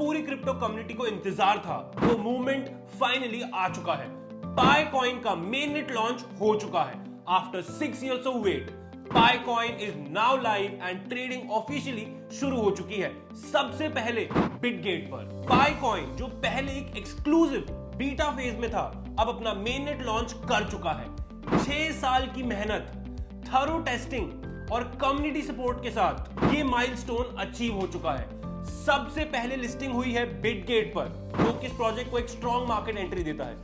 पूरी crypto community को इंतजार था, वो मूवमेंट फाइनली आ चुका है। पाईकॉइन का मेननेट लॉन्च हो चुका है। After 6 years of wait, Pi Coin is now live and trading officially शुरू हो चुकी है, सबसे पहले बिटगेट पर। पाईकॉइन जो पहले एक एक्सक्लूसिव बीटा फेज में था, अब अपना मेननेट लॉन्च कर चुका है। 6 साल की मेहनत, थरो टेस्टिंग और कम्युनिटी सपोर्ट के साथ ये माइलस्टोन अचीव हो चुका है। सबसे पहले लिस्टिंग हुई है बिटगेट पर, जो कि इस प्रोजेक्ट को एक स्ट्रॉन्ग मार्केट एंट्री देता है।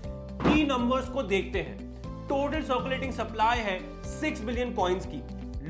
की नंबर्स को देखते हैं। टोटल सर्कुलेटिंग सप्लाई है 6 बिलियन कॉइन्स की।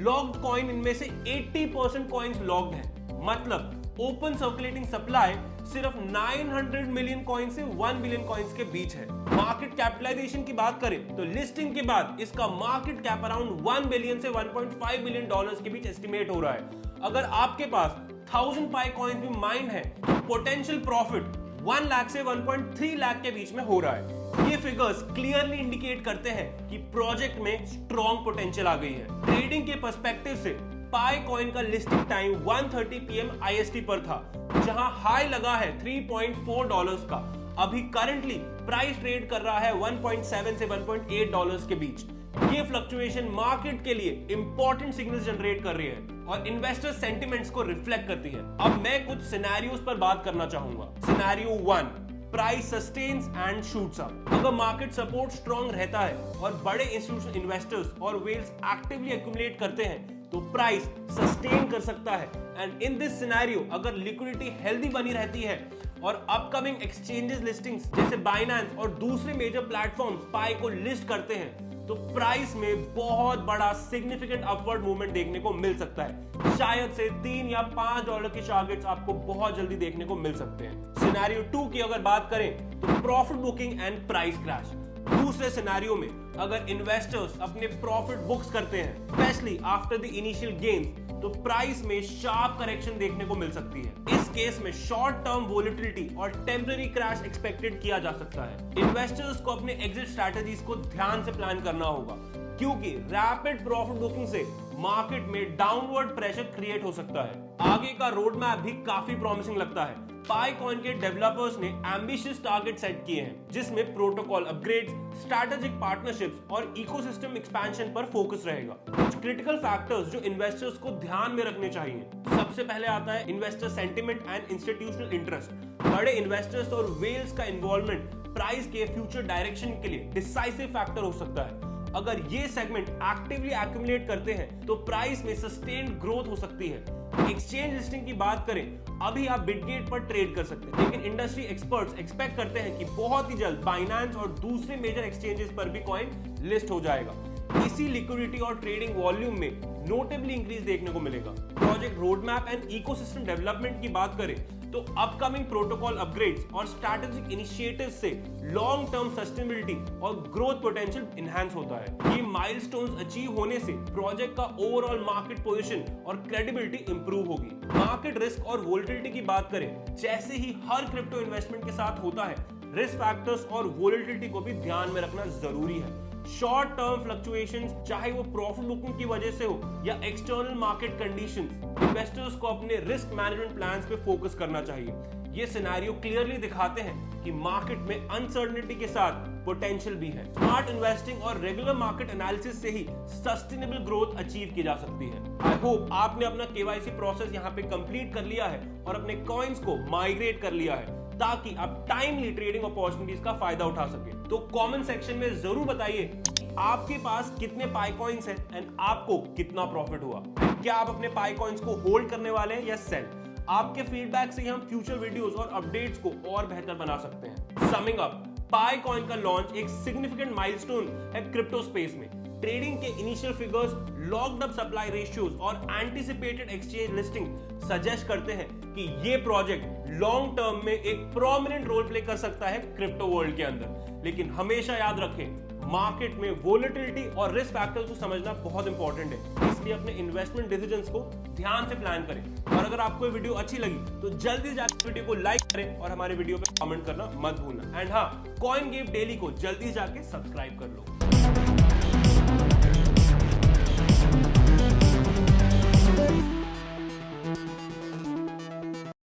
लॉग्ड कॉइन इनमें से 80% कॉइन्स लॉग्ड है, मतलब ओपन सर्कुलेटिंग सप्लाई सिर्फ 900 मिलियन कॉइन से 1 बिलियन कॉइन्स के बीच है। मार्केट कैपिटलाइजेशन की बात करें तो लिस्टिंग के बाद इसका मार्केट कैप अराउंड 1 बिलियन से 1.5 बिलियन डॉलर्स के बीच एस्टिमेट हो रहा है। अगर आपके पास 1000 पाई कॉइन्स भी माइंड है तो पोटेंशियल प्रॉफिट 1 लाख से 1.3 लाख के बीच में हो रहा है। ये फिगर्स क्लियरली इंडिकेट करते हैं कि प्रोजेक्ट में स्ट्रॉन्ग पोटेंशियल आ गई है। ट्रेडिंग के पर्सपेक्टिव से पाईकॉइन का लिस्टिंग टाइम 1:30 PM IST पर था, जहां हाई लगा है $3.4 का। अभी करंटली प्राइस ट्रेड कर रहा है 1.7 से 1.8 डॉलर्स के बीच। ये फ्लक्चुएशन मार्केट के लिए इंपॉर्टेंट सिग्नल्स जनरेट कर रही है और इन्वेस्टर सेंटिमेंट्स को रिफ्लेक्ट करती है। अब मैं कुछ सिनेरियोस पर बात करना चाहूंगा। Scenario 1, price sustains and shoots up. अगर मार्केट सपोर्ट स्ट्रॉन्ग रहता है और बड़े इंस्टीट्यूशनल इन्वेस्टर्स और वेल्स एक्टिवली एक्यूमुलेट करते हैं तो प्राइस सस्टेन कर सकता है। एंड इन दिस सिनेरियो अगर लिक्विडिटी हेल्दी बनी रहती है और अपकमिंग एक्सचेंजेस लिस्टिंग्स जैसे बाइनेंस और दूसरे मेजर प्लेटफॉर्म्स पाई को लिस्ट करते हैं तो प्राइस में बहुत बड़ा सिग्निफिकेंट अपवर्ड मूवमेंट देखने को मिल सकता है। शायद से $3 या $5 के टारगेट्स आपको बहुत जल्दी देखने को मिल सकते हैं। सिनेरियो 2 की अगर बात करें तो profit booking and price crash. दूसरे सिनेरियो में अगर इन्वेस्टर्स अपने प्रॉफिट बुक्स करते हैं, specially after the initial gains, तो प्राइस में शार्प करेक्शन देखने को मिल सकती है। इस केस में शॉर्ट टर्म वोलेटिलिटी और टेम्पररी क्रैश एक्सपेक्टेड किया जा सकता है। इन्वेस्टर्स को अपने एग्जिट स्ट्रैटेजीज को ध्यान से प्लान करना होगा, क्योंकि रैपिड प्रॉफिट बुकिंग से मार्केट में डाउनवर्ड प्रेशर क्रिएट हो सकता है। आगे का रोड मैप भी काफी प्रॉमिसिंग लगता है। पाईकॉइन के डेवलपर्स ने एम्बिशियस टारगेट सेट किए हैं, जिसमें प्रोटोकॉल अपग्रेड्स, स्ट्रैटेजिक पार्टनरशिप्स और इकोसिस्टम एक्सपेंशन पर फोकस रहेगा। कुछ क्रिटिकल फैक्टर्स जो इन्वेस्टर्स को ध्यान में रखने चाहिए। सबसे पहले आता है investor sentiment and institutional interest. बड़े इन्वेस्टर्स और वेल्स का इन्वॉल्वमेंट प्राइस के फ्यूचर डायरेक्शन के लिए डिसाइसिव फैक्टर हो सकता है। अगर ये सेगमेंट एक्टिवली एक्यूमुलेट करते हैं तो प्राइस में सस्टेन्ड ग्रोथ हो सकती है। एक्सचेंज लिस्टिंग की बात करें, अभी आप बिटगेट पर ट्रेड कर सकते हैं, लेकिन इंडस्ट्री एक्सपर्ट्स एक्सपेक्ट करते हैं कि बहुत ही जल्द बाइनेंस और दूसरे मेजर एक्सचेंजेस पर भी कॉइन लिस्ट हो जाएगा। इसी लिक्विडिटी और ट्रेडिंग वॉल्यूम में नोटेबली इंक्रीज देखने को मिलेगा। Project roadmap and ecosystem development की बात करें तो अपकमिंग प्रोटोकॉल अपग्रेड्स और स्ट्रैटेजिक इनिशिएटिव्स से लॉन्ग टर्म सस्टेनेबिलिटी और ग्रोथ पोटेंशियल एनहांस होता है। ये माइलस्टोन्स अचीव होने से प्रोजेक्ट का ओवरऑल मार्केट पोजीशन और क्रेडिबिलिटी इंप्रूव होगी। मार्केट रिस्क और वोलेटिलिटी की बात करें, जैसे ही हर क्रिप्टो इन्वेस्टमेंट के साथ होता है, रिस्क फैक्टर्स और वोलेटिलिटी को भी ध्यान में रखना जरूरी है। शॉर्ट टर्म फ्लक्चुएशंस, चाहे वो प्रॉफिट बुकिंग की वजह से हो या एक्सटर्नल मार्केट कंडीशंस, इन्वेस्टर्स को अपने रिस्क मैनेजमेंट प्लान्स पे फोकस करना चाहिए। ये सिनेरियो क्लियरली दिखाते हैं कि मार्केट में अनसर्टेनिटी के साथ पोटेंशियल भी है। स्मार्ट इन्वेस्टिंग और रेगुलर मार्केट एनालिसिस से ही सस्टेनेबल ग्रोथ अचीव की जा सकती है। आई होप आपने अपना KYC प्रोसेस यहाँ पे कंप्लीट कर लिया है और अपने कॉइन्स को माइग्रेट कर लिया है, ताकि आप टाइमली ट्रेडिंग अपॉर्चुनिटीज का फायदा उठा सके। तो कमेंट सेक्शन में जरूर बताइए आपके पास कितने पाईकॉइन्स हैं एंड आपको कितना प्रॉफिट हुआ। क्या आप अपने पाईकॉइन्स को होल्ड करने वाले हैं या सेल? आपके फीडबैक से हम फ्यूचर वीडियोस और अपडेट्स को और बेहतर बना सकते हैं। समिंग अप, पाईकॉइन का लॉन्च एक सिग्निफिकेंट माइलस्टोन है क्रिप्टो स्पेस में। ट्रेडिंग के initial figures, locked up supply ratios और एंटिसिपेटेड एक्सचेंज लिस्टिंग सजेस्ट करते हैं कि ये प्रोजेक्ट लॉन्ग टर्म में एक प्रोमिनेंट रोल प्ले कर सकता है क्रिप्टो वर्ल्ड के अंदर। लेकिन हमेशा याद रखें, मार्केट में वोलेटिलिटी और रिस्क फैक्टर्स को समझना बहुत इंपॉर्टेंट है, इसलिए अपने इन्वेस्टमेंट डिसीजंस को ध्यान से प्लान करें। और अगर आपको ये वीडियो अच्छी लगी तो जल्दी जाकर वीडियो को लाइक करें और हमारे वीडियो पे कमेंट करना मत भूलना। एंड हाँ, कॉइन गेम डेली को जल्दी जाके सब्सक्राइब कर लो।